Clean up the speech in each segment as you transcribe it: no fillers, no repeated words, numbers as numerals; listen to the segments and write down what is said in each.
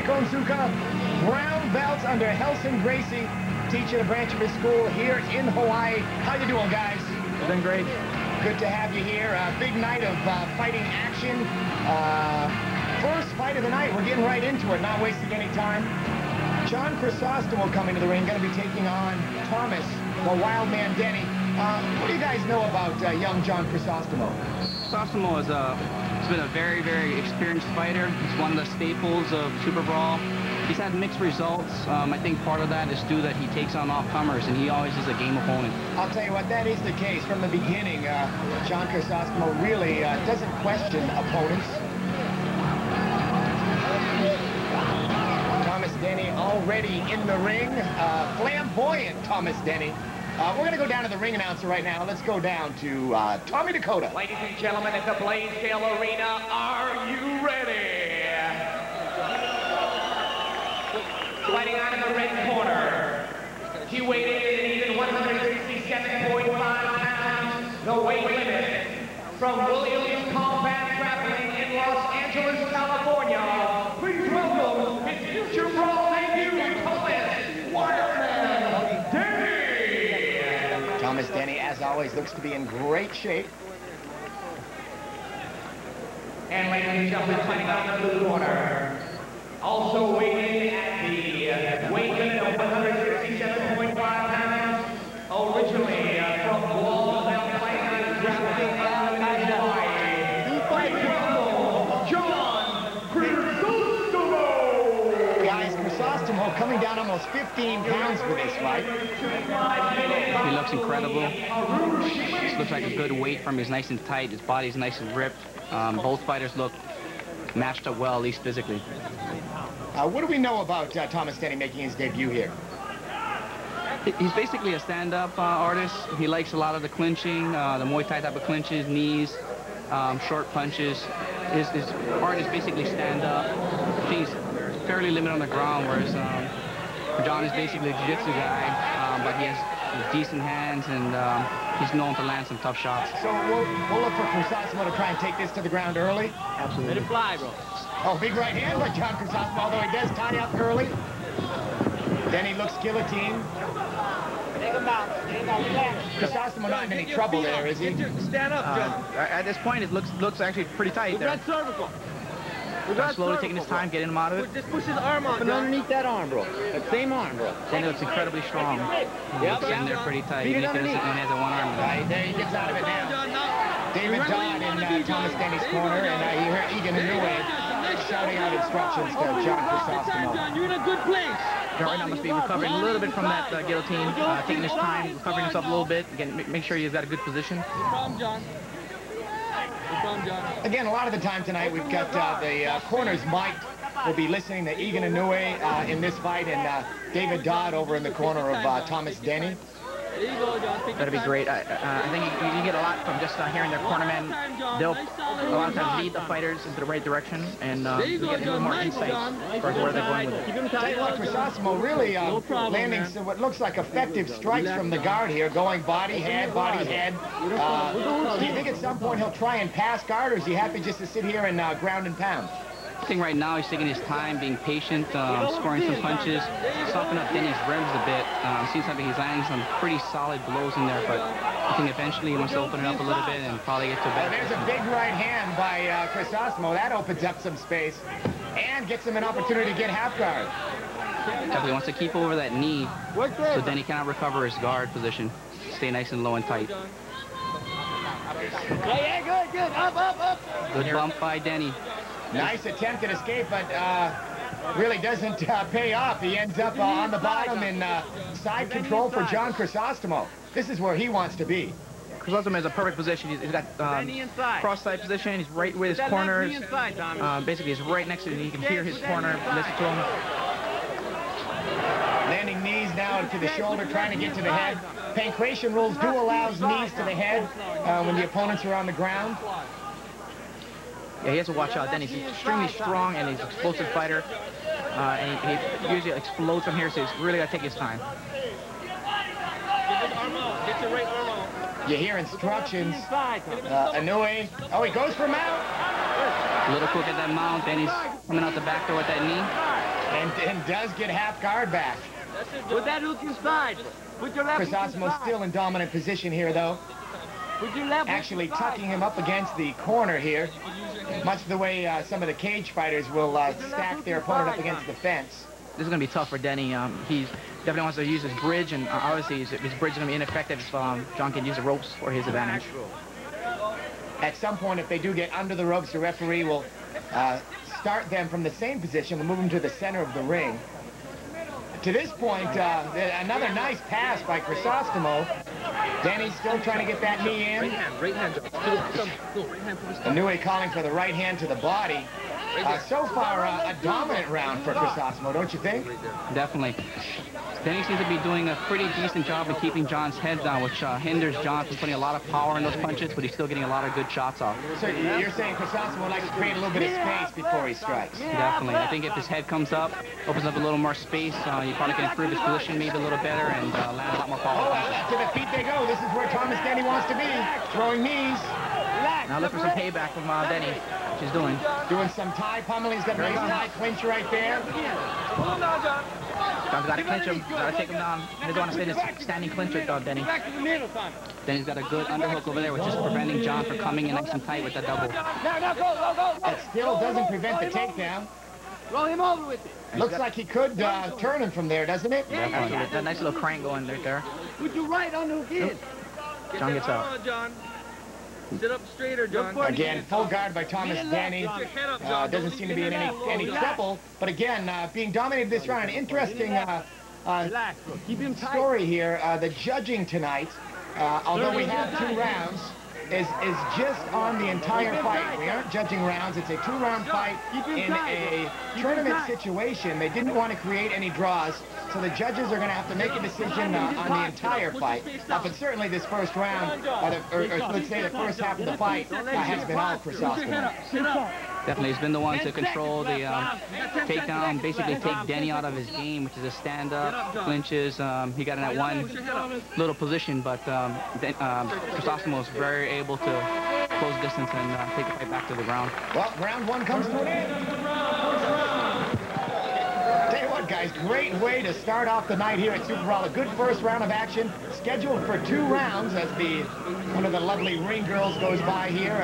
Konsuka, brown belts under Helson Gracie, teaching a branch of his school here in Hawaii. How you doing, guys? Doing great. Good to have you here. Big night of fighting action. First fight of the night. We're getting right into it, not wasting any time. Jhun Christostomo coming to the ring, going to be taking on Thomas, the wild man Denny. What do you guys know about young Jhun Christostomo? Christostomo has been a very, very experienced fighter. He's one of the staples of Superbrawl. He's had mixed results. I think part of that is due that he takes on all-comers, and he always is a game opponent. I'll tell you what, that is the case from the beginning. Jhun Christostomo really doesn't question opponents. Thomas Denny already in the ring. Flamboyant Thomas Denny. We're going to go down to the ring announcer right now. Let's go down to Tommy Dakota. Ladies and gentlemen, at the Blaisdell Arena, are you ready? Fighting out in the red corner. He weighed in even 167.5 pounds, the weight limit. From Williams Combat Grappling in Los Angeles, California, please welcome his future brawl debut, Thomas Wildman Denny. Thomas Denny, as always, looks to be in great shape. And ladies and gentlemen, fighting out in the blue corner, also weighing in at the weight limit of 167.5 pounds, originally from Guam, grappling out in Hawaii, Jhun Christostomo. Guys, Christostomo coming down almost 15 pounds for this fight. He looks incredible. This looks like a good weight from him. He's nice and tight. His body's nice and ripped. Both fighters look matched up well, at least physically. What do we know about Thomas Denny making his debut here? He's basically a stand-up artist. He likes a lot of the clinching, the Muay Thai type of clinches, knees, short punches. His art is basically stand-up. He's fairly limited on the ground, whereas Jhun is basically a jiu-jitsu guy, but he has decent hands, and he's known to land some tough shots. So we'll look for Christostomo to try and take this to the ground early? Absolutely. Let it fly, bro. Oh, big right hand by Jhun Christostomo, although he does tie up early. Denny looks guillotine. Christostomo not in any trouble there, is he? Stand up, Jhun. At this point, it looks actually pretty tight there. That's cervical. Slowly taking his time, getting him out of it. Just push his arm on, underneath that arm, bro. That same arm, bro. Denny looks incredibly strong. He looks in there pretty tight. Even if he only has a one arm. Right, there he gets out of it now. David Dodd in Thomas Denny's corner, and you hear Egan Inoue shouting out instructions to Jhun Christostomo. You're in a good place. Right now must be recovering a little bit from that guillotine, taking his time, recovering himself a little bit. Again, make sure he's got a good position. No problem, Jhun. Again, a lot of the time tonight, we've got the corners mic'd. We'll be listening to Egan Inoue in this fight, and David Dodd over in the corner of Thomas Denny. That'd be great. I think you get a lot from just hearing their cornermen. They'll a lot of times lead the fighters into the right direction, and you get a little more insight as far as where they're going with it. Tell you what, Christostomo really landing what looks like effective strikes from the guard here, going body, head, body, head. Do you think at some point he'll try and pass guard, or is he happy just to sit here and ground and pound? I think right now he's taking his time, being patient, scoring some punches, softening up Denny's rims a bit. Seems like he's landing some pretty solid blows in there, but I think eventually he wants to open it up a little bit and probably get to a better. There's a big right hand by Christostomo. That opens up some space and gets him an opportunity to get half guard. Definitely wants to keep over that knee so Denny cannot recover his guard position. Stay nice and low and tight. Yeah, good. Up. Good bump by Denny. Nice attempt at escape, but really doesn't pay off. He ends up on the bottom in side control for Jhun Christostomo. This is where he wants to be. Christostomo has a perfect position. He's got cross-side position. He's right with his corners. Basically, he's right next to him. You can hear his corner. Listen to him. Landing knees now to the shoulder, trying to get to the head. Pancration rules do allow knees to the head when the opponents are on the ground. Yeah, he has to watch out. Denny's extremely strong, and he's an explosive fighter. And he usually explodes from here, so he's really got to take his time. Get your right arm out. You hear instructions. Inoue. Oh, he goes for mount. A little quick at that mount, and he's coming out the back door with that knee. And does get half guard back. Put that hook inside. Put your left hook Christostomo inside. still in dominant position here, though. Put your left hook Actually inside. tucking him up against the corner here, much the way some of the cage fighters will stack their opponent up against the fence. This is going to be tough for Denny. He definitely wants to use his bridge, and obviously his bridge is going to be ineffective if Jhun can use the ropes for his advantage. At some point, if they do get under the ropes, the referee will start them from the same position and move them to the center of the ring. To this point, another nice pass by Christostomo. Denny's still trying to get that knee in. Right hand. Inoue calling for the right hand to the body. So far, a dominant round for Christostomo, don't you think? Definitely. Denny seems to be doing a pretty decent job of keeping John's head down, which hinders John from putting a lot of power in those punches, but he's still getting a lot of good shots off. So you're saying Christostomo would like to create a little bit of space before he strikes? Definitely. I think if his head comes up, opens up a little more space, you probably can improve his position maybe a little better and land a lot more power. To the feet they go. This is where Thomas Denny wants to be. Throwing knees. Now look for some payback from Denny, which he's doing. Doing some tie pummeling. He's got a nice tie clinch right there. John's got to clinch him. Got to take him down. He doesn't want to stay in this standing clinch with Denny. Denny's got a good underhook over there, which is preventing John from coming in nice and tight with that double. That still doesn't prevent the takedown. Roll him over with it. Looks like he could turn him from there, doesn't it? Absolutely. That nice little crank going right there. Put your right on the hook in. John gets out. John. Sit up straighter, John. Again, full guard by Thomas Denny. Doesn't seem to be in any trouble. But again, being dominated this round, an interesting story here. The judging tonight, although we have 2 rounds, is just on the entire fight. We aren't judging rounds. It's a 2-round fight in a tournament situation. They didn't want to create any draws, so the judges are going to have to make a decision on the entire fight. But certainly this first round, or let's say the first half of the fight, has been all Christostomo. Definitely, he's been the one to control the takedown, basically take Denny out of his game, which is a stand-up, clinches. He got in that one little position, but Christostomo was very able to close distance and take the fight back to the ground. Well, round 1 comes to an end. Tell you what, guys, great way to start off the night here at Superbrawl. A good first round of action, scheduled for 2 rounds as one of the lovely ring girls goes by here.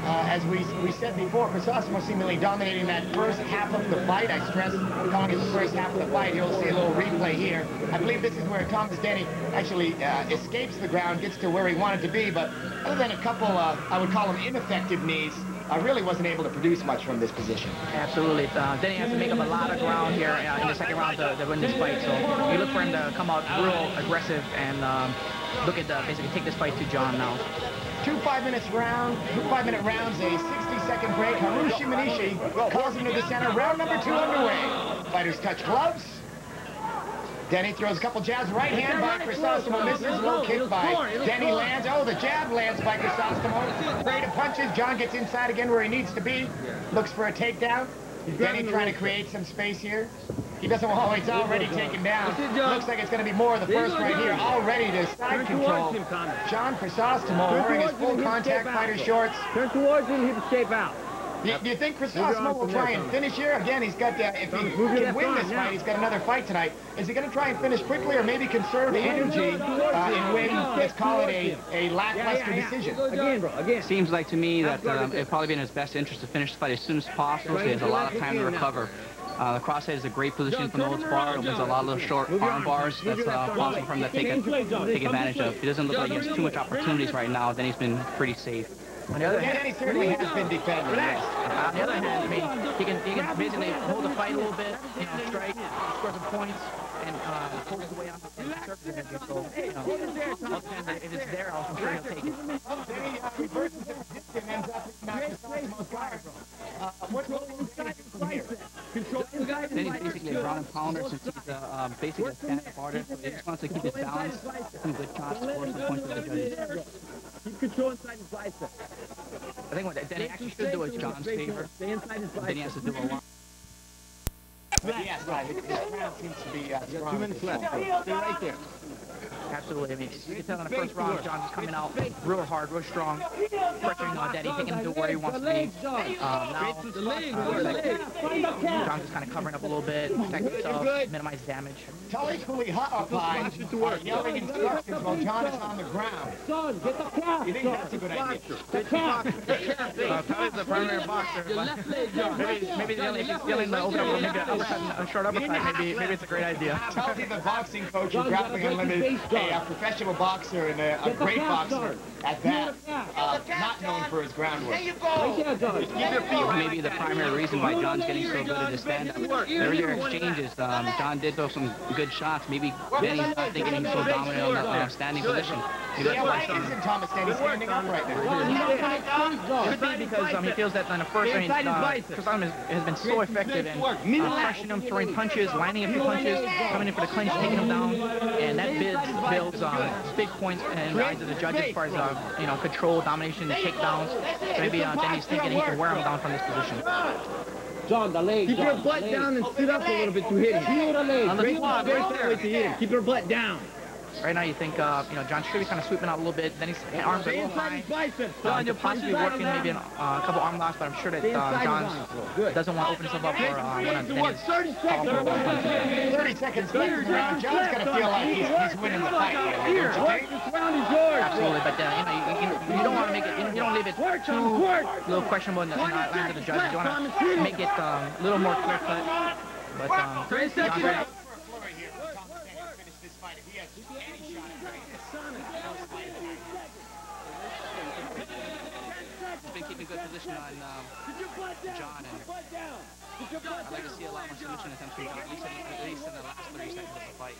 As we said before, Christostomo seemingly dominating that first half of the fight. I stress calling it the first half of the fight. You'll see a little replay here. I believe this is where Thomas Denny actually escapes the ground, gets to where he wanted to be, but other than a couple, I would call them ineffective knees, I really wasn't able to produce much from this position. Absolutely. Denny has to make up a lot of ground here in the second round to win this fight, so we look for him to come out real aggressive and look at basically take this fight to John now. 2 5-minute rounds, a 60-second break. Harushi Manishi calls him to the center. Round number 2 underway. Fighters touch gloves. Denny throws a couple jabs. Right hand by Christostomo misses. Low kick by Denny lands. Oh, the jab lands by Christostomo. Great of punches. John gets inside again where he needs to be. Looks for a takedown. Denny trying to create some space here. He doesn't want, it's already taken down. Looks like it's going to be more of the first right here. Already to side control. John Christostomo wearing his full contact fighter shorts. Turn towards him, he can escape out. Do you think Christostomo will try and finish here? Again, he's got, if he can win this fight, he's got another fight tonight. Is he going to try and finish quickly or maybe conserve energy and win, let's call it a lackluster decision? Again, bro, again. Seems like to me that it'd probably be in his best interest to finish the fight as soon as possible, so he has a lot of time to recover. The crosshead is a great position for the holds bar. It opens a lot of those short arm bars that's possible for him to take advantage of. He doesn't look like he has too much opportunities right now. Then he's been pretty safe. On the other hand, he certainly has been defending. Yes. On the other hand, I mean, he can basically hold the fight a little bit, strike, score some points, and hold his way out to the surface. So, if it's there, I'm sure he'll take it. Denny reverses the position, ends up knocking Christostomo's guard. What will he do from here? Denny's basically a ground and pounder since he's basically a stand-up artist. So he just wants to keep his balance, some good shots, score some points for the judges. Keep control inside his bicep. I think what Denny actually should do is John's favor. Stay inside his bicep. Denny has to do a lot. Yes, his ground seems to be strong. 2 minutes left. Stay right there. Absolutely. I mean, you can tell in the first round, John's just coming out real hard, real strong, pressuring Denny, taking him to where he wants to be. Now, John's just kind of covering up a little bit, protect himself, minimize damage. Tully Cooley Ha'apai yelling instructions while John is on the ground. Son, get the calf. You think that's a good idea? The calf. Tully's the primary boxer. Maybe if he's feeling the overhead, maybe a short uppercut, maybe it's a great idea. Tully, the boxing coach of Grappling Unlimited, a professional boxer and a great boxer at that, not known for his groundwork. Maybe the primary reason why John's getting so good at his stand-up. Earlier exchanges, John did throw some good shots. Maybe Denny's not thinking he's so dominant on the standing position. Yeah, why isn't Thomas Denny standing up right now? Could be because he feels that in the first range, Christostomo has been so effective in crushing him, throwing punches, landing a few punches, coming in for the clinch, taking him down, and that builds big points in the eyes of the judges as far as control, domination, takedowns. So maybe Denny's thinking he can wear him down from this position. John, the leg. Keep your butt down and sit up a little bit to hit him. Feel the leg. On the squad, right there. To hit him. Keep your butt down. Right now, you think, John should be kind of sweeping out a little bit. Then his arms are a little high. You're possibly working maybe a couple arm locks, but I'm sure that John doesn't want to open himself up for one of Denny's 30 seconds left in the round. John's going to feel like he's winning the fight here, don't you think? Absolutely, but you don't want to make it, you don't leave it too little questionable in the hands of the judges. You want to make it a little more clear-cut. But 30 seconds. He's been keeping good position on John, and I'd like to see a lot more submission attempts from John, at least in the last 30 seconds of the fight.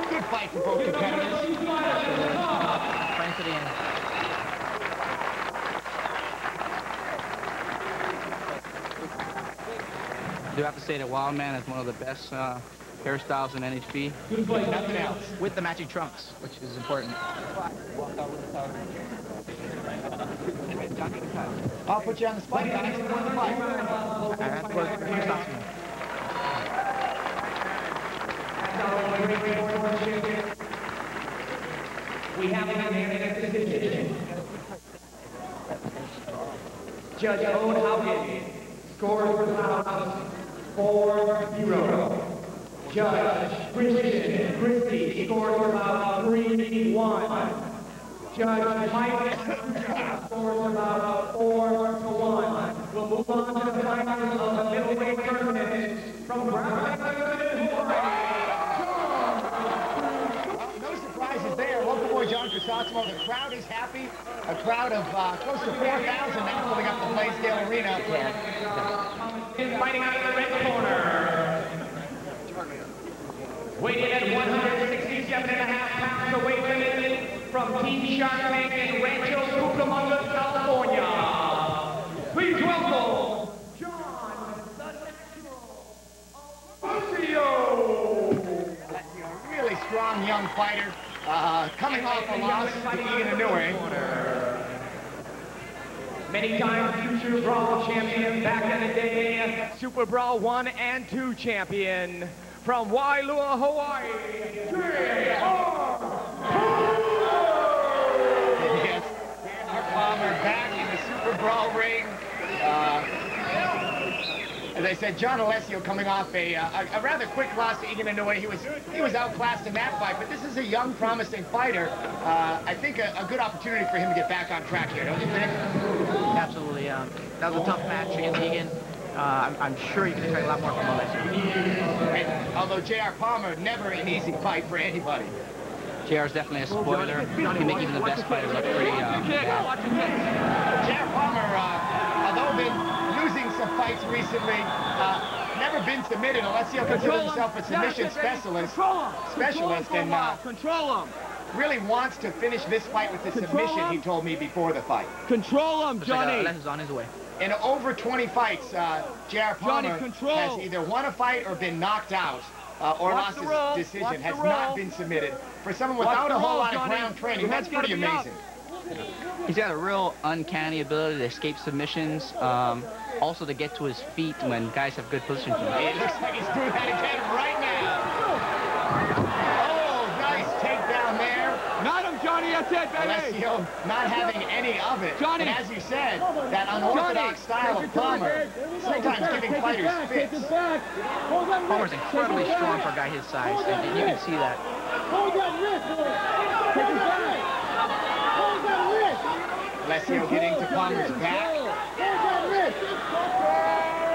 Good fight for both competitors. Fighting to the end. I do have to say that Wildman is one of the best hairstyles in NHB. Good fight, nothing else. With the matching trunks, which is important. I'll put you on the spot, guys. You won the fight. We have a decision. Judge Owen Howard scores the round 4-0. Judge Christian Christie scores about 3-1. Judge Mike scores about 4-1. We'll move on to the finals of the middleweight tournament from Grappling No surprises there. Local boy John Christostomo. The crowd is happy. A crowd of close to 4,000 now filling up the Blaisdell Arena. Fighting out of the red corner. Weighing at 167.5 pounds, the weight limit from Team Shark Tank in Rancho Cucamonga, California. Please welcome John Alessio. Really strong young fighter. Coming off a loss to Ian Inoue. Many times Superbrawl champion, back in the day, Superbrawl 1 and 2 champion. From Wailua, Hawaii, Yes, our Palmer back in the Superbrawl ring. As I said, John Alessio coming off a rather quick loss to Ian Inoue. He was outclassed in that fight, but this is a young, promising fighter. I think a good opportunity for him to get back on track here, don't you think? Absolutely. That was a tough match against Egan. I'm sure you can expect a lot more from Alessio. And although J.R. Palmer, never an easy fight for anybody. JR is definitely a spoiler. He can make even the best fighters look pretty J.R. Palmer, although been losing some fights recently, never been submitted. Alessio considers himself a submission specialist, and control him. really wants to finish this fight with the submission, he told me before the fight. Control him, Johnny. Alessio's on his way. In over 20 fights, J.R. Palmer has either won a fight or been knocked out, or lost his decision, has not been submitted. For someone without a whole lot of ground training, that's pretty amazing. He's got a real uncanny ability to escape submissions. also to get to his feet when guys have good position. It looks like he's doing that again right now. Oh, nice takedown there. Not him, Johnny. That's it, baby. Alessio not having any of it. Johnny. And as you said, that unorthodox style of Palmer, sometimes giving fighters fits. Palmer's incredibly strong for a guy his size, and you can see that. Hold that wrist, take his back. Hold that wrist. Alessio getting to Palmer's back.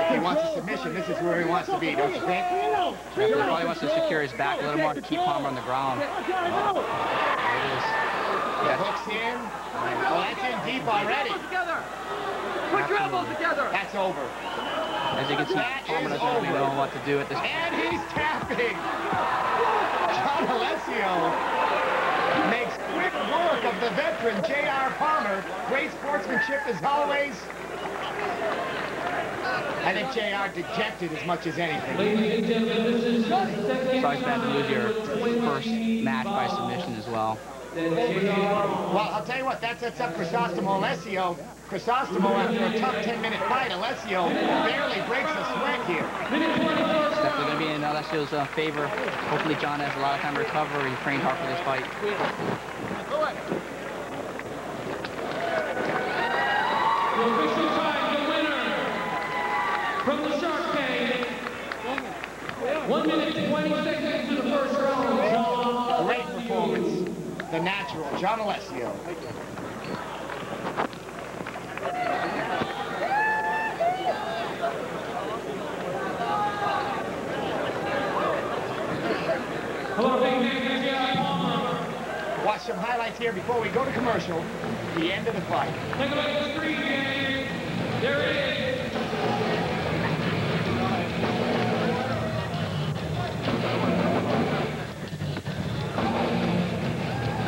If he wants a submission, this is where he wants to be, don't you think? He probably wants to secure his back a little more to keep Palmer on the ground. There it is. The hook's in. Oh, that's in deep already. Put your elbows together. That's over. As you can see, Palmer doesn't really know what to do at this point. And he's tapping. John Alessio makes quick work of the veteran J.R. Palmer. Great sportsmanship as always. I think J.R. dejected as much as anything. It's always bad to lose your first match by submission as well. Well, I'll tell you what, that sets up Christostomo Alessio. Christostomo, after a tough 10-minute fight, Alessio barely breaks a sweat here. It's definitely going to be in Alessio's favor. Hopefully John has a lot of time to recover. He trained hard for this fight. The official time, the winner from the Shark Tank. 1 minute 20 seconds to the first round. Great performance. The natural, John Alessio. Watch some highlights here before we go to commercial. The end of the fight. Take a look at the screen, gang. There it is.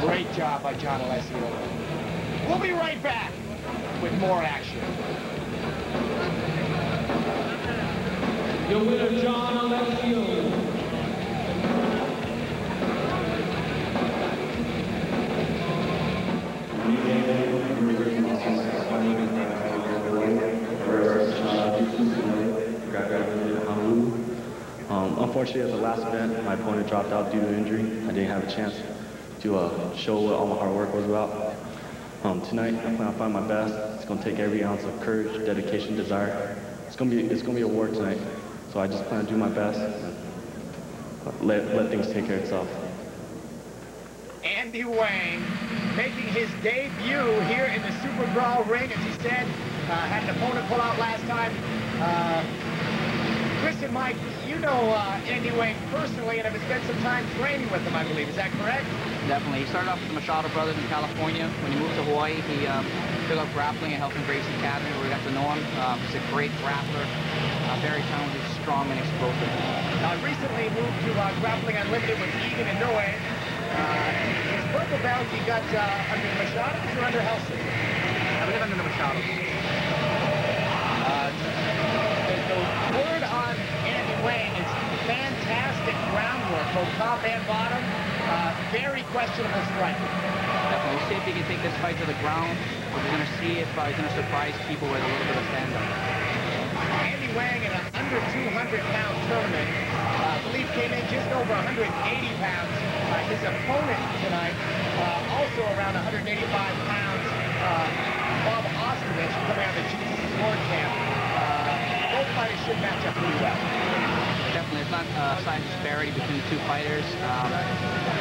Great job by John Alessio. We'll be right back with more action. Your winner, John Alessio. Unfortunately, at the last event, my opponent dropped out due to injury. I didn't have a chance to show what all my hard work was about. Tonight, I plan on finding my best. It's going to take every ounce of courage, dedication, desire. It's going to be a war tonight. So I just plan to do my best and let things take care of itself. Andy Wang making his debut here in the Superbrawl ring, as he said, had an opponent pull out last time. Chris and Mike, you know Andy Wang personally and have spent some time training with him, I believe. Is that correct? Definitely. He started off with the Machado brothers in California. When he moved to Hawaii, he took up grappling and helped in Gracie Academy, where we got to know him. He's a great grappler, very talented, strong, and explosive. Recently moved to Grappling Unlimited with Egan and Noe. His purple belt he got under the Machados or under Helsing? I believe under the Machados. The word on Andy Wang is fantastic groundwork, both top and bottom. Very questionable striking. Definitely. We'll see if he can take this fight to the ground. We're going to see if he's going to surprise people with a little bit of stand-up. Andy Wang in an under 200-pound tournament, I believe came in just over 180 pounds. His opponent tonight, also around 185 pounds, Bob Ostovich, coming out of the Jesus Lord camp. Both fighters should match up pretty well. Definitely, it's not a size disparity between the two fighters.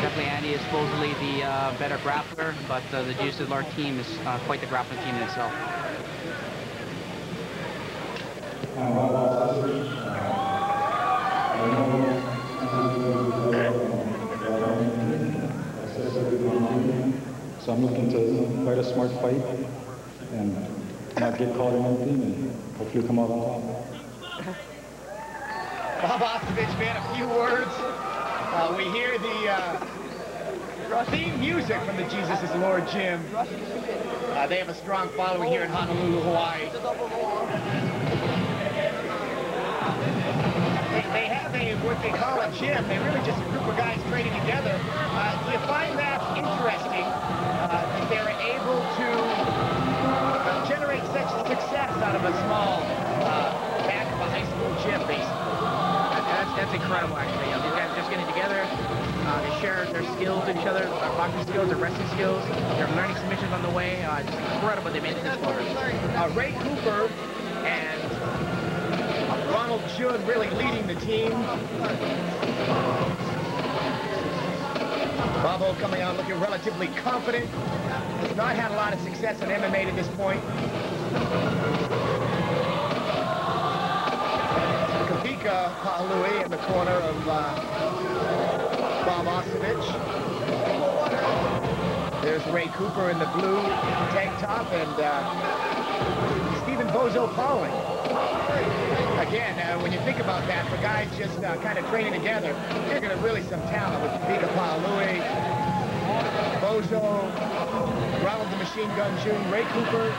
Definitely Andy is supposedly the better grappler, but the Jesus Lord team is quite the grappling team in itself. So I'm looking to fight a smart fight and not get caught in anything and hopefully come out on top. Bob Ostovich, man, a few words. We hear the theme music from the Jesus is Lord gym. They have a strong following here in Honolulu, Hawaii. They have what they call a gym. They're really just a group of guys training together. Do you find that interesting that they're able to generate such success out of a small incredible, actually. These guys are just getting together. They share their skills with each other, their boxing skills, their wrestling skills. They're learning submissions on the way. It's incredible they made it this far. Ray Cooper and Ronald Jhun really leading the team. Bobo coming out looking relatively confident. Has not had a lot of success in MMA to this point. Kapika Pahalui in the corner of Bob Ostovich. There's Ray Cooper in the blue tank top and Stephen Bozo following. Again, when you think about that, for guys just kind of training together, you're going to really some talent with Kapika Pahalui, Bozo, Ronald the Machine Gun Jhun, Ray Cooper.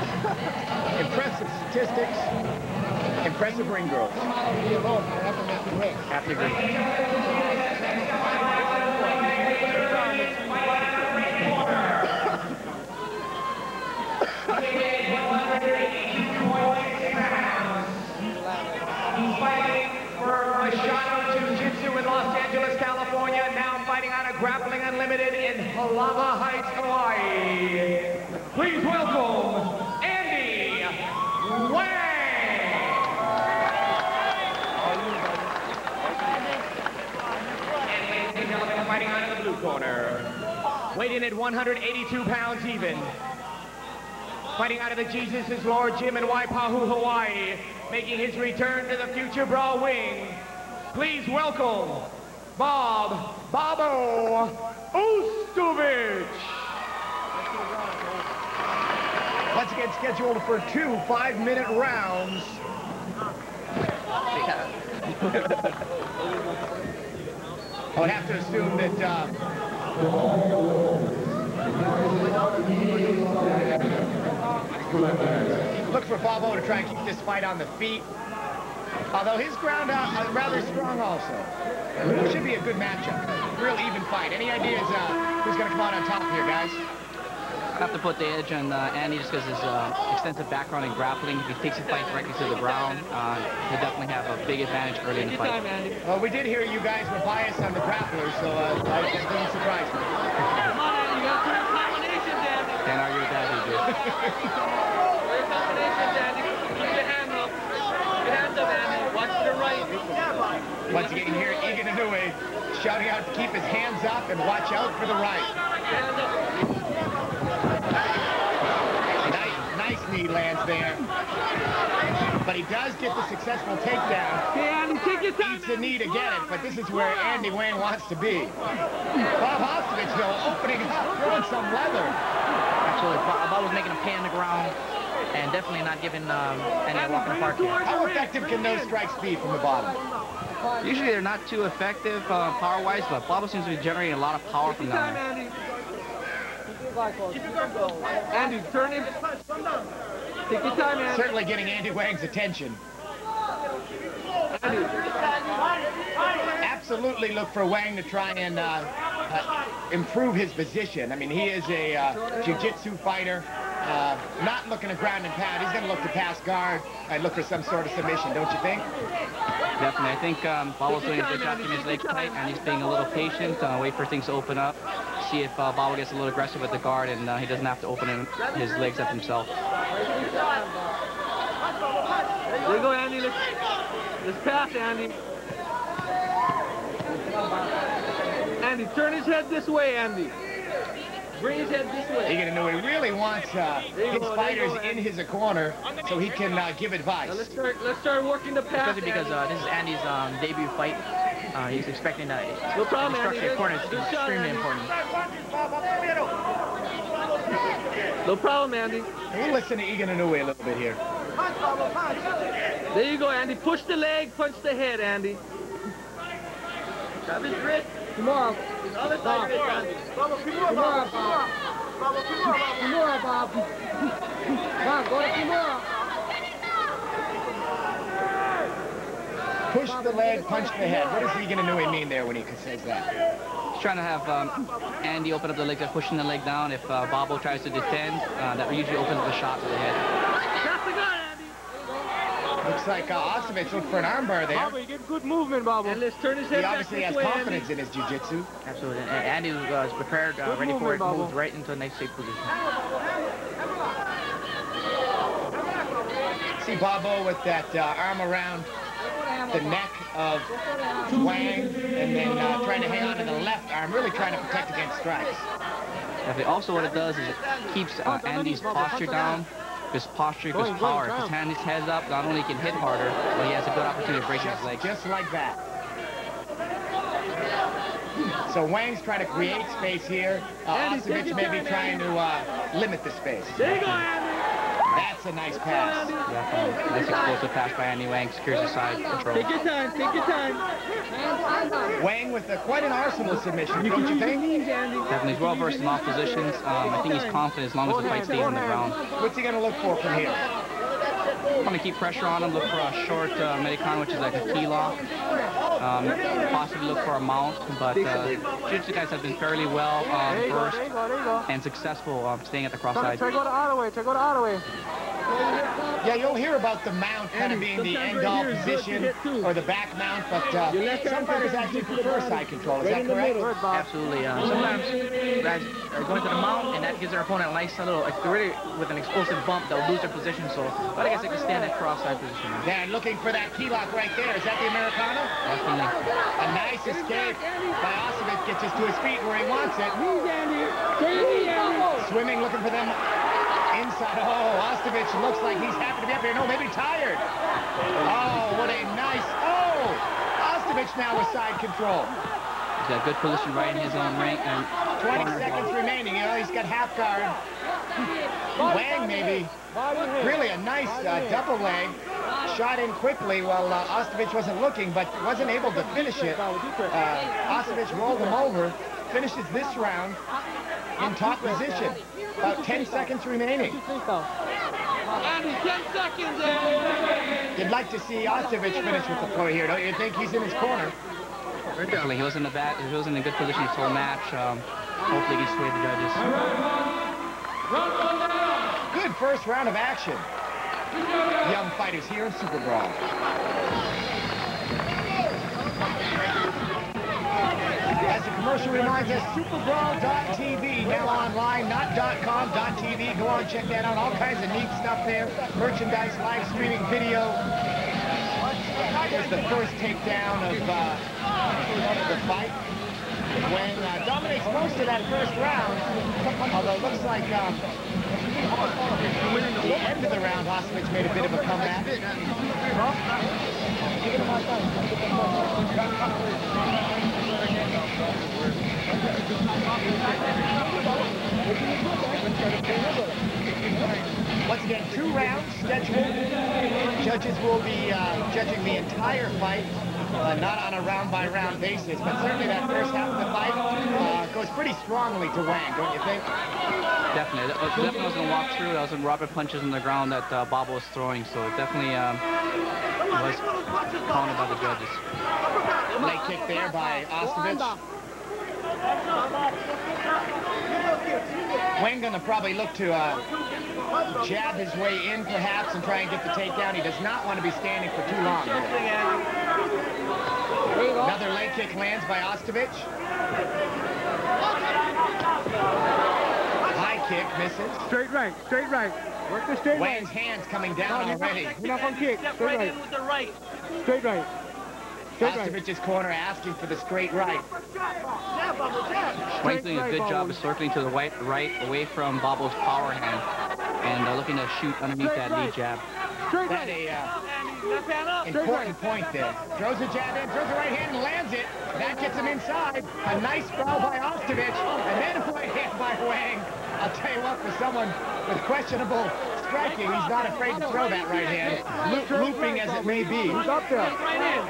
Impressive statistics, impressive ring girls. Have to agree. He's fighting for Machado Jiu-Jitsu in Los Angeles, California. Now fighting out of Grappling Unlimited in Halava Heights, Hawaii. Please welcome Andy Wang. And ladies and gentlemen, fighting out of the blue corner. Weighing at 182 pounds even. Fighting out of the Jesus is Lord Gym in Waipahu, Hawaii. Making his return to the future Brawl wing. Please welcome Bobo Ostovich. Once again scheduled for 2 5-minute rounds. I would have to assume that look for Bobo to try and keep this fight on the feet. Although his ground out rather strong also. It should be a good matchup. Real even fight. Any ideas who's going to come out on top here, guys? I have to put the edge on Andy just because his extensive background in grappling. If he takes the fight directly to the ground, he'll definitely have a big advantage early in the fight. Well, we did hear you guys were biased on the grapplers, so that doesn't surprise me. Come on, Andy, you got 3 combinations, Andy. Can't argue with that, DJ. 3 combinations, Andy. Keep your hand up. Keep your hands up, Andy. Watch to the right. Once again, here, Egan Inoue shouting out to keep his hands up and watch out for the right. Hands up. Nice knee lands there. But he does get the successful takedown. Okay, Andy, take your time. Needs the knee to get it, but this is where Andy Wang wants to be. Bob Ostovich, though, opening up, throwing some leather. Absolutely. Bob was making a pay on the ground and definitely not giving any walk in the park here. How effective can those strikes be from the bottom? Usually they're not too effective power-wise, but Bob seems to be generating a lot of power from down there. Andy. Andy, turn him. Take your time, Andy. Certainly getting Andy Wang's attention. Andy. Absolutely look for Wang to try and improve his position. I mean, he is a jiu-jitsu fighter. Not looking to ground and pound. He's going to look to pass guard and look for some sort of submission, don't you think? Definitely. I think Bobo's doing a good job keeping his legs tight, and he's being a little patient, wait for things to open up, see if Bobo gets a little aggressive with the guard, and he doesn't have to open his legs up himself. There you go, Andy. Let's pass, Andy. Andy, turn his head this way, Andy. Bring his head this way. Egan Inoue really wants his fighters in his corner so he can give advice. Now let's start working the pass. Especially because this is Andy's debut fight. He's expecting that. No problem, Andy. Structure corner is extremely important. No problem, Andy. We'll listen to Egan Inoue a little bit here. There you go, Andy. Push the leg, punch the head, Andy. Grab his wrist. Tomorrow. The other side of it, Andy. Tomorrow, Bob. Tomorrow, Bob. Bob, go to tomorrow. Push the leg, punch the head. What does Egan Inoue mean there when he says that? He's trying to have Andy open up the leg by pushing the leg down. If Bobo tries to defend, that usually opens the shot to the head. That's the gun, Andy. Looks Looks like Ostovich looked for an armbar there. Baba, you get good movement, Baba. And let's turn his head He back obviously this has way, confidence in his jiu-jitsu. Absolutely. And Andy was prepared, ready for it, moved right into a nice safe position. See Bobo with that arm around the neck of Wang, and then trying to hang on to the left arm, really trying to protect against strikes. Definitely. Also, what it does is it keeps Andy's posture down. His posture, his power. If his hand, his head's up, not only can hit harder, but he has a good opportunity to break his legs. Just like that. So Wang's trying to create space here. Ostovich may be trying to limit the space. There you go, Andy. That's a nice pass. Definitely. Nice explosive pass by Andy Wang. Secures the side control. Take your time, take your time. Wang with quite an arsenal of submissions, don't you think? Definitely. He's well versed in all positions. I think he's confident as long as the fight stays on the ground. What's he going to look for from here? Want to keep pressure on him, look for a short Americano, which is like a key lock. Possibly look for a mount, but jiu-jitsu guys have been fairly well versed and successful staying at the cross side. Try go to Ottaway, try go to Ottaway. Yeah, you'll hear about the mount kind of being the end-all position or the back mount, but some fighters actually prefer side control. Is that correct? Absolutely. Sometimes guys are going to the mount, and that gives their opponent a nice little, if they're really with an explosive bump, they'll lose their position. So, but I guess they can stand that cross-side position. Yeah, and looking for that key lock right there. Is that the Americano? Definitely. A nice escape by Ostovich. Gets us to his feet where he wants it. Swimming, looking for them inside. Oh, Ostovich looks like he's happy to be up here. No, maybe tired. Oh, what a nice... Oh! Ostovich now with side control. He's got a good position right in his own ring. And 20 seconds remaining. You know, he's got half guard. Wang maybe. Really a nice double leg. Shot in quickly while Ostovich wasn't looking, but wasn't able to finish it. Ostovich rolled him over. Finishes this round in top position. About 10 seconds remaining. Andy, 10 seconds, Andy. You'd like to see Ostovich finish with the floor here, don't you think? He's in his corner. Definitely. He was in a good position this whole match. Hopefully he can sway the judges. Good first round of action. Young fighters here in Superbrawl. As the commercial reminds us, Superbrawl.tv, now online, not .com, .tv. Go on, check that out. All kinds of neat stuff there. Merchandise, live streaming video. There's the first takedown of the fight. When dominates most of that first round, although it looks like the end of the round, Ostovich made a bit of a comeback. Once again, 2 rounds scheduled. Judges will be judging the entire fight, not on a round-by-round basis, but certainly that first half of the fight goes pretty strongly to Wang, don't you think? Definitely. Definitely was going to walk through. That was some rapid punches on the ground that Bobo was throwing, so it definitely was counted by the judges. Leg kick there by Ostovich. Wang gonna probably look to jab his way in perhaps and try and get the takedown. He does not want to be standing for too long. Another leg kick lands by Ostovich. High kick misses. Straight right, straight right. Work the straight right. Wang's hands coming down already. You're not gonna kick. Step Straight right right. in with the right. Straight right. Ostovich's corner asking for the straight right. Wang's doing a good job of circling to the right away from Bobo's power hand and looking to shoot underneath that lead jab. That's a important point there. Throws a jab in, throws the right hand and lands it. That gets him inside. A nice sprawl by Ostovich, and then a right hand by Wang. I'll tell you what, for someone with questionable striking, he's not afraid to throw that right hand, looping as it may be. He's up there. Right in.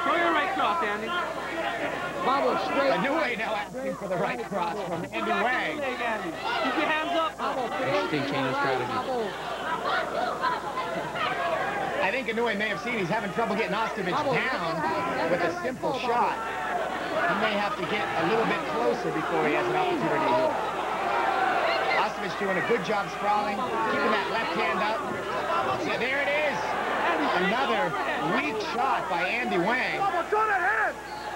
Throw your right cross, Andy. Inoue now asking for the right cross from Andy Wang. Keep your hands up. Interesting change of strategy. I think Inoue may have seen he's having trouble getting Ostovich down with a simple shot. He may have to get a little bit closer before he has an opportunity to do it. Ostovich doing a good job sprawling, keeping that left hand up. Yeah, there it is. Another weak shot by Andy Wang.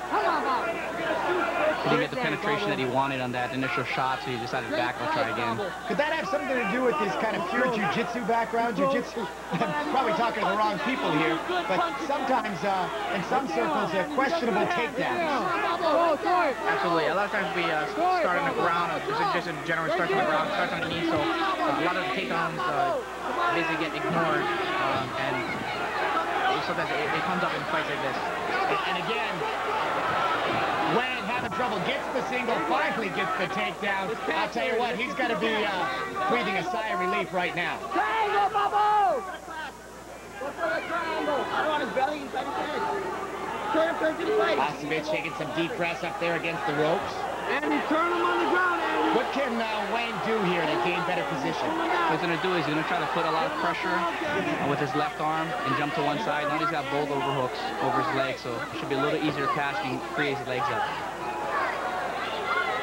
He didn't get the penetration that he wanted on that initial shot, so he decided to back and try again. Could that have something to do with his kind of pure jiu-jitsu background? Jiu-jitsu, I'm probably talking to the wrong people here, but sometimes in some circles, questionable takedowns. Absolutely. A lot of times we start on the ground, just in general, start on the ground, start on the knee, so a lot of the takedowns basically get ignored, and sometimes it comes up in fights like this. And again, Wang having trouble, gets the single, finally gets the takedown. I'll tell you what, he's got to be breathing a sigh of relief right now. Triangle, Bubble! Go for the triangle. On his belly, inside his head. Turn to the fight. Ostovich taking some deep breaths up there against the ropes. Andy, turn him on the ground, Andy. What can Wang do here to gain better position? What he's going to do is he's going to try to put a lot of pressure with his left arm and jump to one side. Now he's got both overhooks over his legs, so it should be a little easier to pass and free his legs up.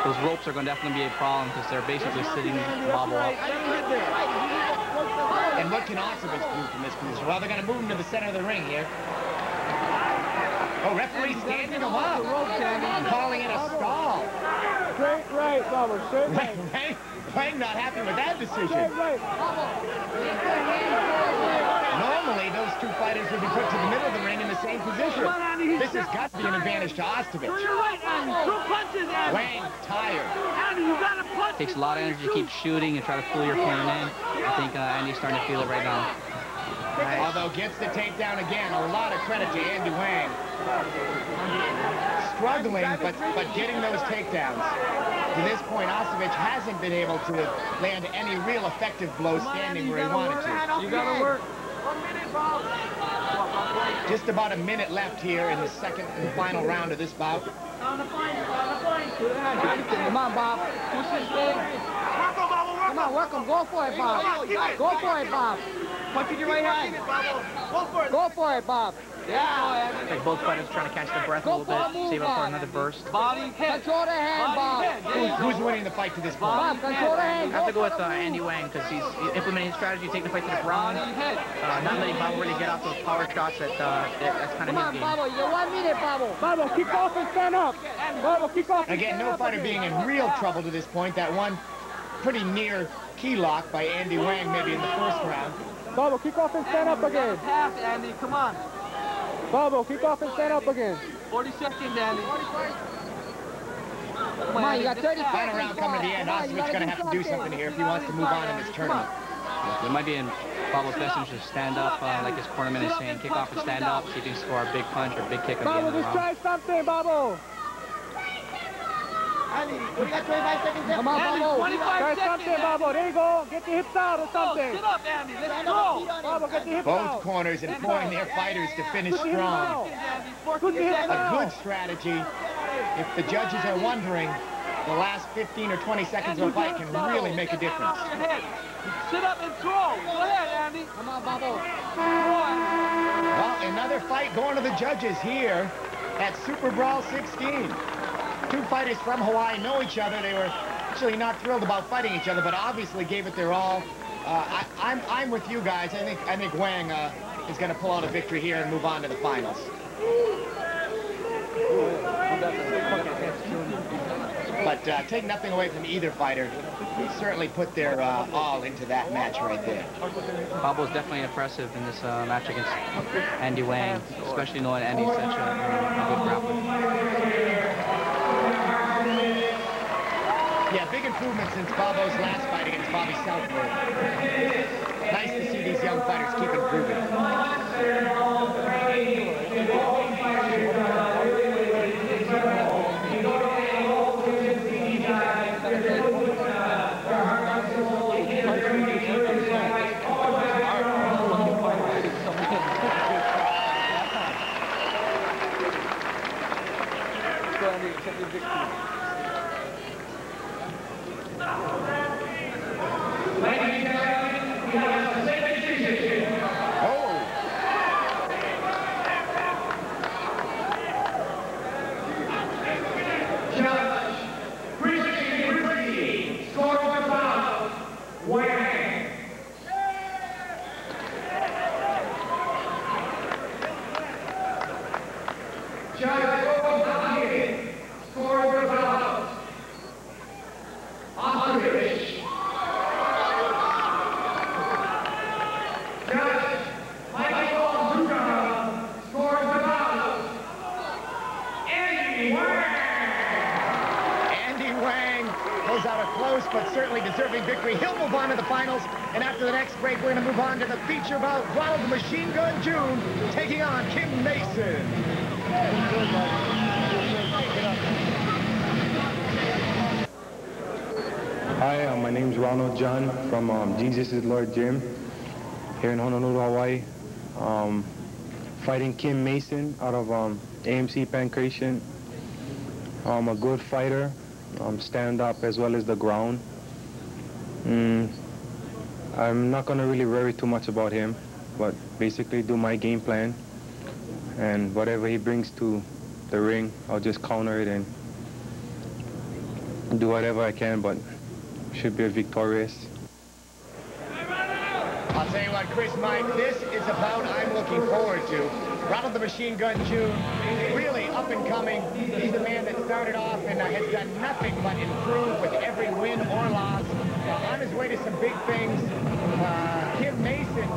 Those ropes are going to definitely be a problem because they're basically sitting the bobble up. And what can Ostovich do from this position? Well, they're going to move him to the center of the ring here. Oh, referee standing him up. Calling it a stall. Straight right, Bubble, straight right. Wang not happy with that decision. Straight right. Normally, those two fighters would be put to the middle of the ring in the same position. This has got to be an advantage to Ostovich. Wang tired. Takes a lot of energy to keep shooting and try to pull your opponent in. I think Andy's starting to feel it right now. Nice. Although gets the takedown again, a lot of credit to Andy Wang. Struggling, but getting those takedowns. To this point, Ostovich hasn't been able to land any real effective blow standing where he wanted to. You gotta work. Just about a minute left here in the second and final round of this bout. Come on, Bob. Push his leg. Come on, work him. Go for it, Bob. Go for it, Bob. Punch with your right hand. Go for it, Bob. Yeah. It's like both fighters trying to catch their breath a little bit, save up for another burst. Body, head. Control the hand, Bob. Who's winning the fight to this point? Bob, control the hand. I have to go with Andy Wang because he's implementing his strategy, taking the fight to the ground, not letting Bobble really get off those power shots that's kind of his game. Come on, Bobble. You 1 minute, Bobble. Bobble, kick off and stand up. Bobble, kick off and again, no fighter being in real trouble to this point. That one pretty near key lock by Andy Wang maybe in the first round. Bobble, kick off and stand up again. Pass, Andy, come on. Bobble, kick off and stand up again. 40 seconds, Andy. Come on, you got 30 seconds. Final round coming to the end. Ostovich going to have to do something here if he wants to move on in this tournament. It might be in Bobble's best interest to stand up, like his cornerman is saying. Kick off and stand up, see if he can score a big punch or a big kick at the end of the round. Bobble, just try something, Bobble. Andy, we got 25 seconds left. Come on, Bobble. 25 try something, Bobble. There you go. Get your hips out or something. Sit up, Andy. Let's go. Bobble, get your hips out. Both corners employing their fighters to finish strong. A good strategy. If the judges are wondering, the last 15 or 20 seconds of a fight can really make a difference. Sit up and throw. Go ahead, Andy. Come on, Bobble. Well, another fight going to the judges here at Superbrawl 16. Two fighters from Hawaii know each other. They were actually not thrilled about fighting each other, but obviously gave it their all. I'm with you guys. I think Wang is going to pull out a victory here and move on to the finals. But take nothing away from either fighter. Certainly put their all into that match right there. Bobble's definitely impressive in this match against Andy Wang, especially knowing Andy's such a good grappler. Yeah, big improvement since Bobo's last fight against Bobby Southwood. Nice to see these young fighters keep improving. Ostovich. Scores the bout. Andy Wang pulls out a close but certainly deserving victory. He'll move on to the finals, and after the next break, we're going to move on to the feature bout. Ronald the Machine Gun Jhun taking on Kim Mason. Hi, my name's Ronald Jhun from Jesus is Lord Gym here in Honolulu, Hawaii. Fighting Kim Mason out of AMC Pancration. I'm a good fighter, stand up as well as the ground. I'm not going to really worry too much about him, but basically do my game plan. And whatever he brings to the ring, I'll just counter it and do whatever I can, but should be victorious. I'll tell you what, Chris, Mike, this is a bout I'm looking forward to. Ronald the Machine Gun Jhun, really up and coming. He's the man that started off and has done nothing but improve with every win or loss. On his way to some big things. Kim Mason,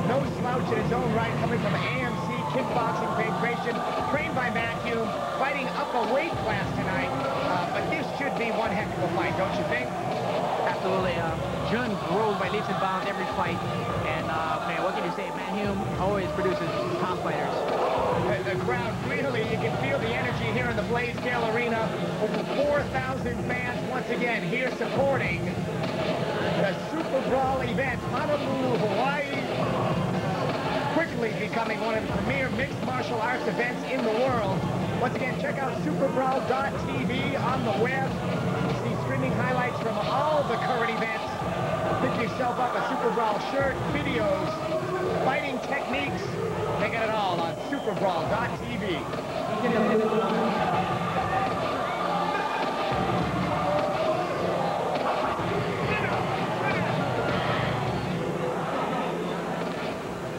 no slouch in his own right, coming from AMC Kickboxing Pancration, trained by Matthew, fighting up a weight class tonight. But this should be one heck of a fight, don't you think? Absolutely. Jhun grows by leaps and bounds every fight. And, man, what can you say? Matthew always produces top fighters. The crowd, really, you can feel the energy here in the Blaisdell Arena. Over 4,000 fans once again here supporting the Superbrawl event, Honolulu, Hawaii. Quickly becoming one of the premier mixed martial arts events in the world. Once again, check out Superbrawl.tv on the web. See streaming highlights from all the current events. Pick yourself up a Superbrawl shirt, videos, fighting techniques. They got it all on Superbrawl.tv.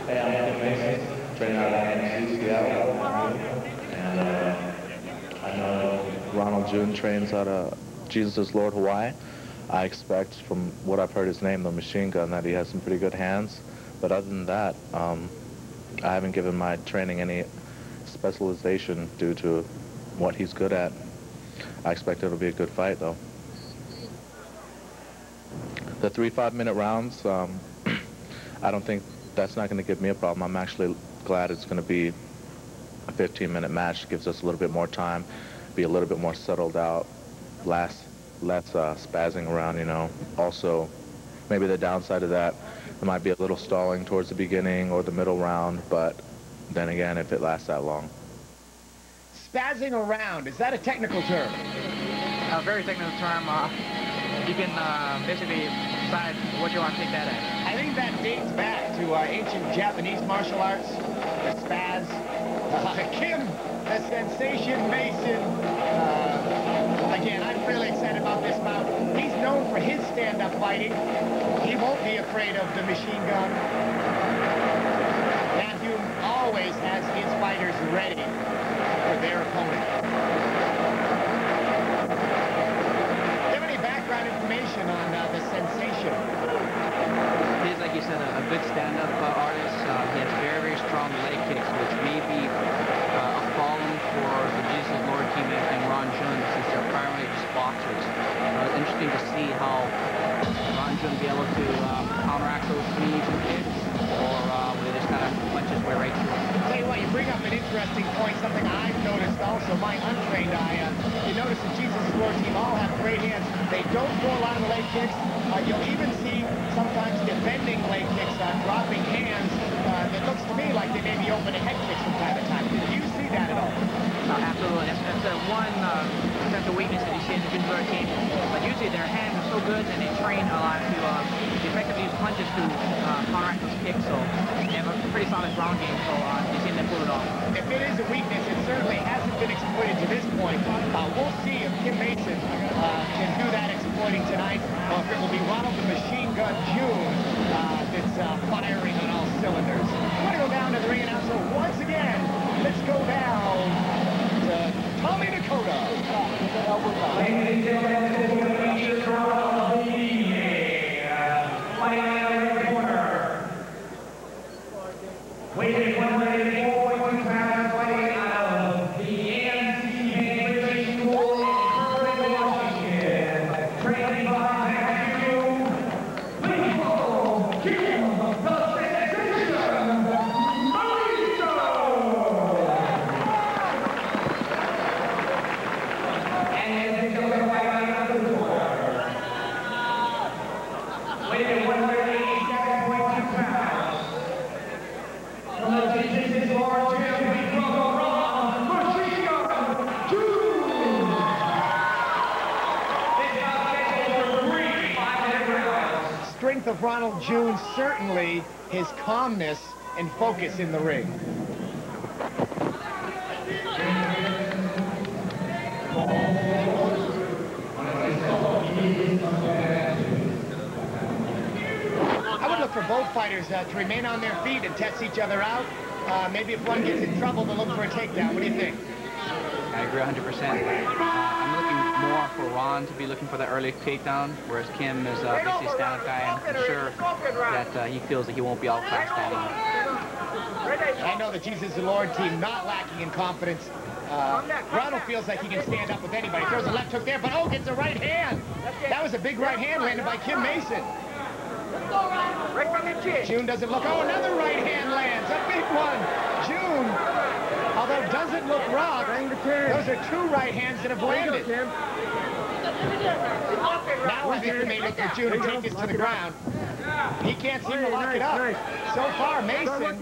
Hey, I'm Kim Mason, trainer out of AMC Seattle. And I know Ronald Jhun trains out of Jesus is Lord Hawaii. I expect, from what I've heard his name, the Machine Gun, that he has some pretty good hands. But other than that, I haven't given my training any specialization due to what he's good at. I expect it'll be a good fight, though. The 3 5-minute rounds, I don't think that's not going to give me a problem. I'm actually glad it's going to be a 15-minute match. It gives us a little bit more time, be a little bit more settled out, less spazzing around, you know. Also, maybe the downside of that, there might be a little stalling towards the beginning or the middle round, but then again, if it lasts that long. Spazzing around, is that a technical term? A very technical term. You can basically decide what you want to take that as. I think that dates back to ancient Japanese martial arts, the spaz. Kim, the Sensation Mason. Again, I'm really excited about this bout. He's known for his stand-up fighting. He won't be afraid of the machine gun. Matthew always has his fighters ready for their opponent. Do you have any background information on the Sensation? He's, like you said, a good stand-up artist. He has very, very strong leg kicks, which may be a problem for the Jesus Lord team and Ron Jhun, since they're primarily just boxers. It's interesting to see how Ron Jhun will be able to counteract those knees and kicks, or will they just kind of punch his way right through it. I'll tell you what, you bring up an interesting point, something I've noticed also, my untrained eye. You notice the Jesus Lord team all have great hands. They don't throw a lot of the leg kicks. You'll even see sometimes defending leg kicks, dropping hands. It looks to me like they may be open to head kicks from time to time. Do you see that at all? Absolutely. That's one potential weakness that you see in the Jhun team. But usually their hands are so good and they train a lot to effectively use punches to counteract those kicks. So they have a pretty solid ground game. So you see them pull it off. If it is a weakness, it certainly hasn't been exploited to this point. We'll see if Kim Mason can do that exploiting tonight, or if it will be Ronald the Machine Gun Jhun that's firing on all cylinders. We're going to go down to the ring announcer once again. Let's go down Ronald Jhun certainly his calmness and focus in the ring. I would look for both fighters to remain on their feet and test each other out. Maybe if one gets in trouble, to look for a takedown. What do you think? I agree 100%. I'm looking more for Ron to be looking for the early takedown, whereas Kim is basically a stand-up guy, and I'm sure that he feels that he won't be outclassed standing. I know the Jesus the Lord team not lacking in confidence. Ronald feels like he can stand up with anybody. Throws a left hook there, but oh, gets a right hand. That was a big right hand landed by Kim Mason. Jhun doesn't look. Oh, another right hand lands. A big one. Jhun, although doesn't look rocked, those are two right hands that have landed. Now I think we may look for Jhun to take this to the ground. He can't seem to lock it up. So far, Mason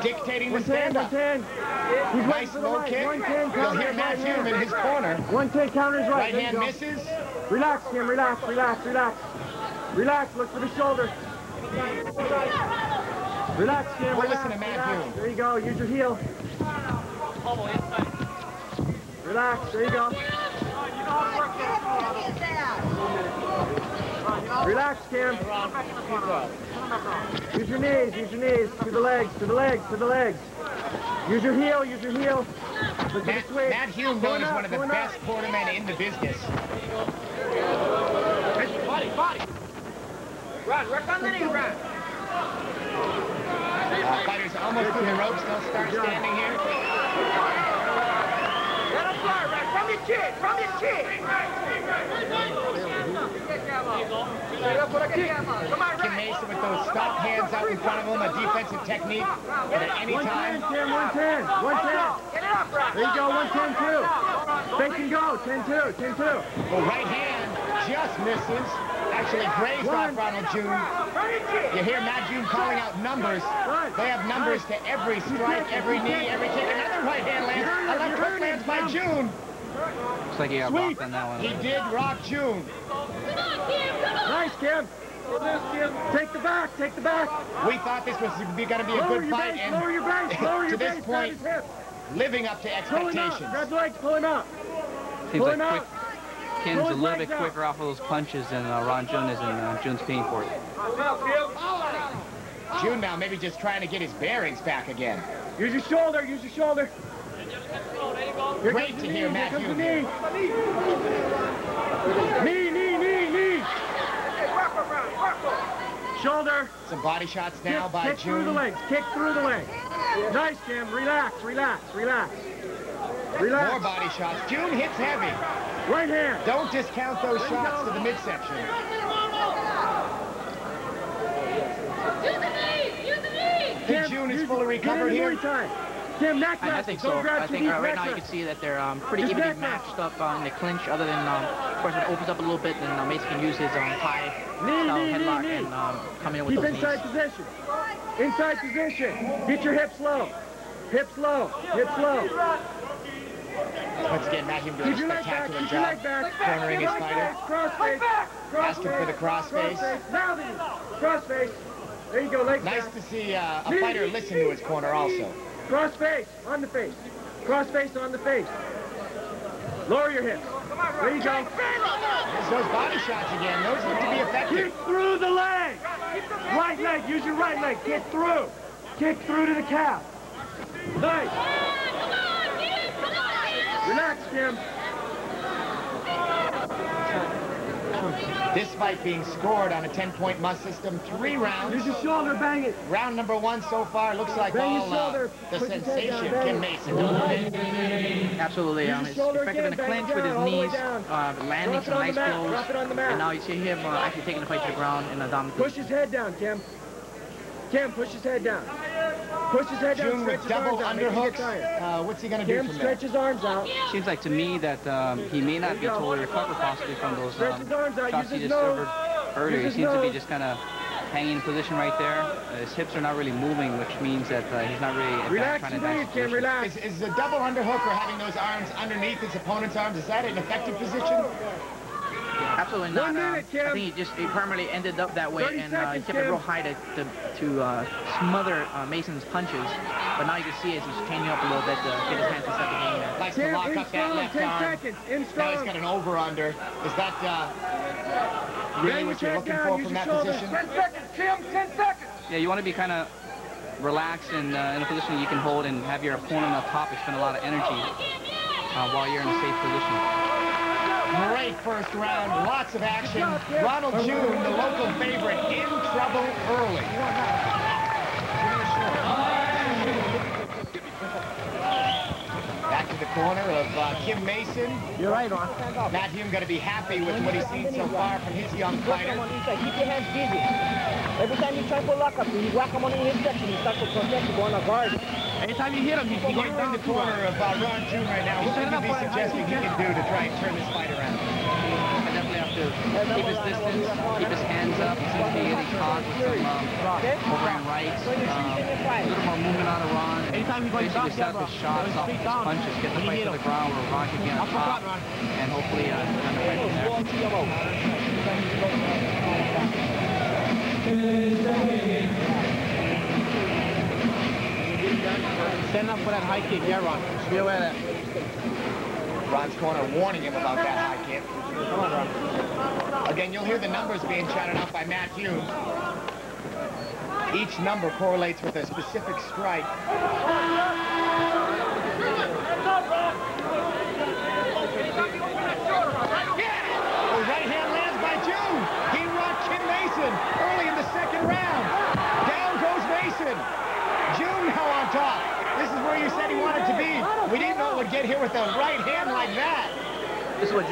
dictating the stand-up. Nice low kick. You'll hear Matt Hume in his corner. 1-10 counters right. Right hand misses. Relax, Kim. Relax, relax, relax. Relax, look for the shoulder. Relax, Kim. We'll listen to Matt Hume. There you go, use your heel. Relax, there you go. Relax, Kim. Use your knees, to the legs, to the legs, to the legs. Use your heel, use your heel. Matt Hume known as one of the best cornermen in the business. Body. Run, work on the knee, run. Fighters almost through the ropes, they'll start standing here. Let him fly, right, from your chin. Kim Mason with those stop hands out in front of him, a defensive technique, but at any time. 110, 110. There you go, 110, 2. They can go, 10-2, 10-2. Well, right hand just misses. Actually grazed off Ronald Jhun. You hear Matt Jhun calling out numbers. They have numbers to every strike, every knee, every kick. Another right hand lands. A left hook lands by Jhun. Looks like he got rocked on that one. He did rock Jhun. Nice, Kim. Take the back, take the back. We thought this was going to be a good fight, and lower your base, lower your to this point, living up to expectations. Grab the legs, pull him out. Seems like quick. Kim's a little bit quicker off of those punches than Ron Jhun is, and Jun's paying for it. Jhun now maybe just trying to get his bearings back again. Use your shoulder, use your shoulder. Great to hear Matt Hume. Knee. Shoulder. Some body shots now by Jhun. Kick through the legs, kick through the legs. Nice, Kim, relax. More body shots. Jhun hits heavy. Right hand. Don't discount those shots to the midsection. Think Jhun is fully recovered here? Kim, neck I think so. I think right now you can see that they're pretty evenly matched up in the clinch, other than, of course, when it opens up a little bit, then Mason can use his high headlock and come in with those knees. Keep inside position. Inside position. Get your hips low. Hips low. Once again, Matt Hume doing a spectacular job cornering his fighter. Asking for the crossface. Crossface. There you go, leg nice to see a fighter listen to his corner also. Crossface on the face. Crossface on the face. Lower your hips. There you go. There's those body shots again. Those look to be effective. Kick through the leg. Right leg. Use your right leg. Kick through. Kick through to the calf. Nice. Relax, Kim. This fight being scored on a 10-point must system, 3 rounds. Use your shoulder, bang it. Round number 1 so far looks like all the sensation, Kim Mason. Absolutely. He's effective in the clinch with his knees, landing some nice blows. And now you see him actually taking the fight to the ground in a dominant position. Push his head down, Kim. Kim, push his head down. Push his head down. Jhun with double underhooks. What's he going to do from there? Stretch his arms out. Seems like to me that he may not be totally recovered possibly from those shots he just delivered earlier. He seems to be just kind of hanging in position right there. His hips are not really moving, which means that he's not really trying to advance Kim, relax. Is a double underhook or having those arms underneath his opponent's arms, is that an effective position? Absolutely not. I think he permanently ended up that way, and he kept it real high to smother Mason's punches. But now you can see as he's changing up a little bit to get his hands to set the game there. Likes to lock up that left arm. Now he's got an over-under. Is that really what you're looking for from that position? 10 seconds, Tim, 10 seconds. Yeah, you want to be kind of relaxed and in a position you can hold and have your opponent up top expend a lot of energy while you're in a safe position. Great first round, lots of action. Ronald Jhun, the local favorite, in trouble early. Back to the corner of Kim Mason. You're right, Ron. Matt Hume going to be happy with what he's seen so far from his young fighter. Keep your hands busy. Every time you try to lock up, you whack him on the midsection, he starts to protect you, go on a guard. Anytime you hit him, he's going in the corner of Ron Jhun right now. What should be suggesting he can do to try and turn this fight around? I definitely have to keep his distance, keep his hands up. He seems to be getting caught with some overhand rights. A little more movement out of Ron. Anytime he basically set up his shots off his punches, get the fight to the ground where Ron can get on top, and hopefully turn the fight from there. Stand up for that high kick, yeah, Ron. Just be aware of that. Ron's corner warning him about that high kick. Come on, Ron. Again, you'll hear the numbers being shouted out by Matt Hume. Each number correlates with a specific strike. The right hand lands by Jhun. He rocked Kim Mason early in the second round. Down goes Mason. Jhun now on top. This is where you said he wanted to be. We didn't know it would get here with a right hand like that. This is what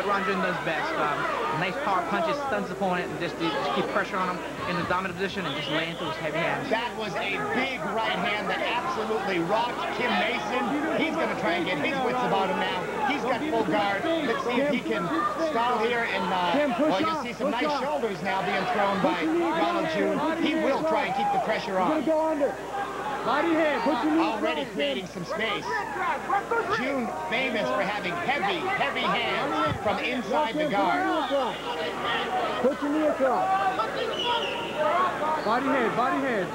Ron Jhun does best. Nice power punches, stuns the opponent, and just keep pressure on him in the dominant position and just lay into his heavy hands. That was a big right hand that absolutely rocked Kim Mason. He's going to try and get his wits about him now. He's got full guard. Let's see if he can stall here. And well, you'll see some nice shoulders now being thrown by Ronald Jhun. He will try and keep the pressure on. Already creating some space. Jhun famous for having heavy, heavy hands from inside the guard. Put your knee across. Body head, body head.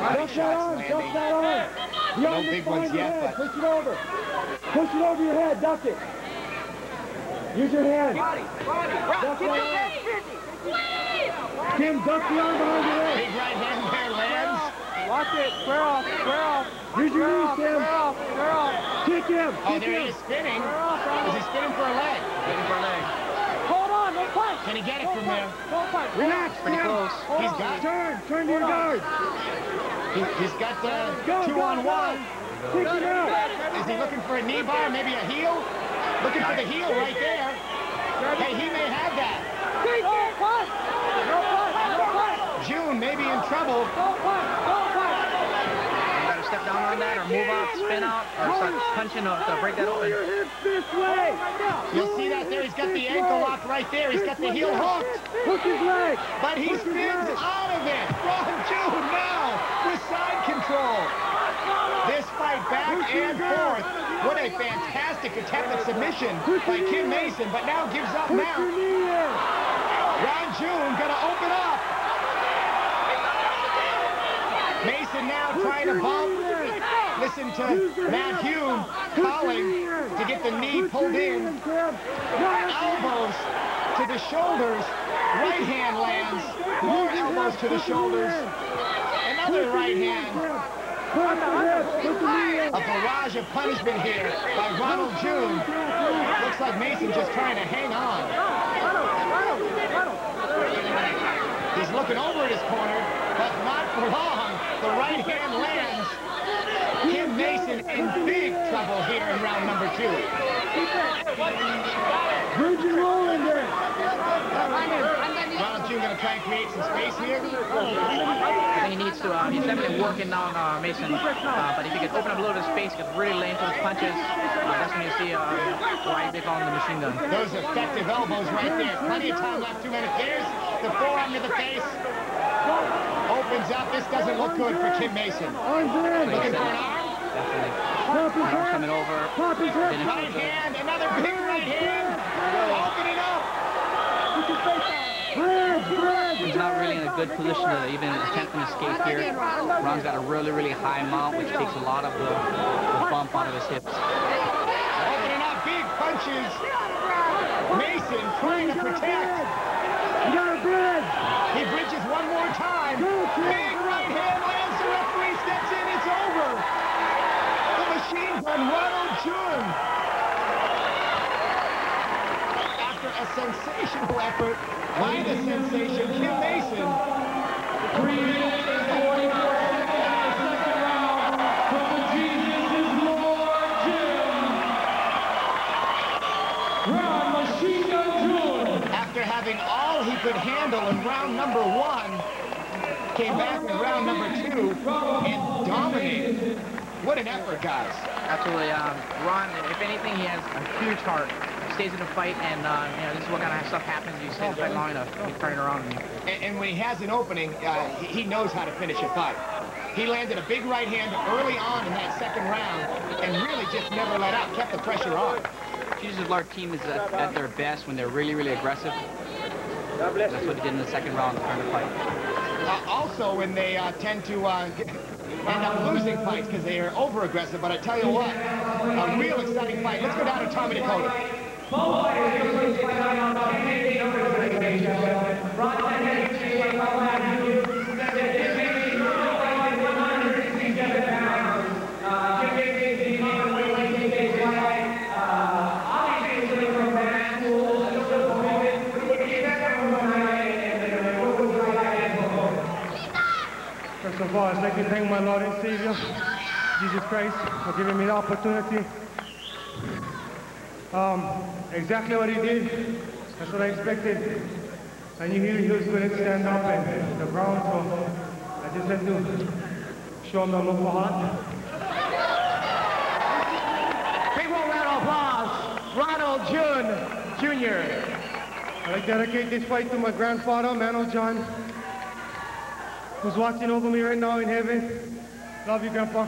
Nice shots landing. No big ones yet, but push it over. Push it over your head, duck it. Use your hand. Duck your head. Kim, duck the arm behind your head. Big right hand there lands. Watch it. Square off, square off. Use your knees, Kim. Square off, square off. Kick him. Oh, there he is spinning. Is he spinning for a leg? Spinning for a leg. Hold on, no punch. Can he get it from there? Don't punch. Relax, pretty close. He's got Turn to your guard. He's got the 2-on-1. Kick him out. Is he looking for a knee bar, maybe a heel? Looking for the heel right there. Hey, he may have that. No punch. No punch. No punch. Jhun may be in trouble. No punch. No punch. You gotta step down on that or move out, spin out, or start punching to break that open. Your hips this way. You'll see that there. He's got the ankle locked right there. He's got the heel hooked. Hook his leg. But he spins out of it. Ron Jhun now with side control. This fight back and forth. What a fantastic attempt at submission by Kim Mason, but now gives up now. Ron Jhun gonna open up. Mason now trying to bump. Listen to Matt Hume calling to get the knee pulled in. Elbows to the shoulders. Right hand lands. More elbows to the shoulders. Another right hand. A barrage of punishment here by Ronald Jhun. Looks like Mason just trying to hang on. He's looking over at his corner, but not for long. The right hand lands. Kim Mason in big trouble here in round number 2. Ronald Jhun going to try and create some space here. I think he needs to, he's definitely working down Mason, but if he could open up a little bit of space, he could really lay into his punches, that's when you see why they call him the machine gun. Those effective elbows right there. Plenty of time left, 2 minutes. There's the forearm to the face. Opens up. This doesn't look good for Kim Mason. Looking for an arm? Definitely. Ronald's coming over. Right hand, another big right hand. Opening up. He's not really in a good position to even attempt an escape here. Ron's got a really, really high mount, which takes a lot of the bump out of his hips. Opening up, big punches. Mason trying to protect. He bridges one more time. Big right hand lands. The referee steps in. It's over. The machine gun, Ronald Jhun. After a sensational effort by the sensation, Kim Mason. 3 minutes and 44 seconds in the second round from the Jesus is Lord Gym. Ron Machine Gun Jhun. After having all he could handle in round number 1, came back in round number 2 and dominated. What an effort, guys. Absolutely. Ron, if anything, he has a huge heart. He stays in the fight, and you know, this is what kind of stuff happens. You stay in the fight long enough, you turn it around. And when he has an opening, he knows how to finish a fight. He landed a big right hand early on in that second round and really just never let up, kept the pressure on. Jesus' Lord team is at their best when they're really, really aggressive. That's what he did in the second round to turn the fight. Also, when they tend to end up losing fights because they are over-aggressive. But I tell you what, a real exciting fight. Let's go down to Tommy Dakota. First of all, I'd like to thank my Lord and Savior, Jesus Christ, for giving me the opportunity. Exactly what he did, that's what I expected. I knew he was going to stand up and the ground, so I just had to show him the love for heart. Big round of applause, Ronald Jhun Jr. I'd like to dedicate this fight to my grandfather, Mano John, who's watching over me right now in heaven. Love you, Grandpa.